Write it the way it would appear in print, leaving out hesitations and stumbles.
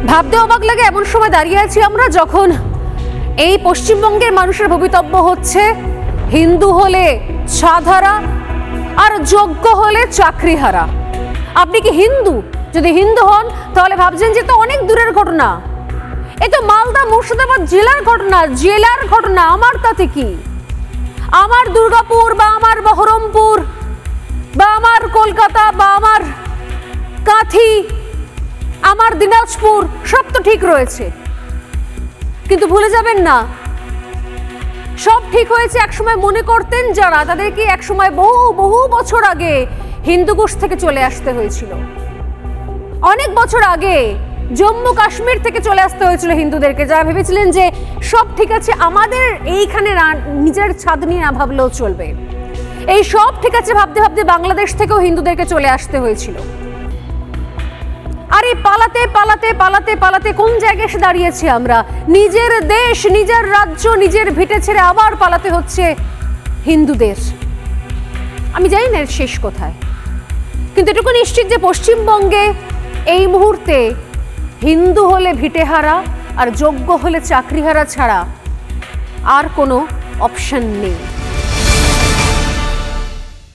ভাবতে অবাক লাগে এমন সময় দাঁড়িয়ে আছি আমরা যখন এই পশ্চিমবঙ্গের মানুষের ভবিতব্য হচ্ছে হিন্দু হলে ছাধারা আর যোগ্য হলে চাকরিহারা। আপনি কি হিন্দু? যদি হিন্দু হন তাহলে ভাবছেন যে তো অনেক দূরের ঘটনা, এ তো মালদা মুর্শিদাবাদ জেলার ঘটনা, আমার তাতে কি? আমার দুর্গাপুর বা আমার বহরমপুর বা আমার কলকাতা বা আমার কাঁথি, আমার দিনাজপুর সব তো ঠিক রয়েছে। কিন্তু ভুলে যাবেন না, সব ঠিক হয়েছে একসময় মনে করতেন যারা, তাদেরকে একসময় বহু বহু বছর আগে হিন্দুকুশ থেকে চলে আসতে হয়েছিল। অনেক বছর আগে জম্মু কাশ্মীর থেকে চলে আসতে হয়েছিল হিন্দুদেরকে, যারা ভেবেছিলেন যে সব ঠিক আছে, আমাদের এইখানে নিজের ছাদ নিয়ে না ভাবলেও চলবে। এই সব ঠিক আছে ভাবতে ভাবতে বাংলাদেশ থেকেও হিন্দুদেরকে চলে আসতে হয়েছিল। আর এই পালাতে পালাতে পালাতে পালাতে কোন জায়গায় এসে দাঁড়িয়েছি আমরা? নিজের দেশ, নিজের রাজ্য, নিজের ভিটে ছেড়ে আবার পালাতে হচ্ছে হিন্দুদের। আমি জানি না এর শেষ কোথায়, কিন্তু এটুকু নিশ্চিত যে পশ্চিমবঙ্গে এই মুহূর্তে হিন্দু হলে ভিটেহারা আর যোগ্য হলে চাকরিহারা ছাড়া আর কোনো অপশন নেই।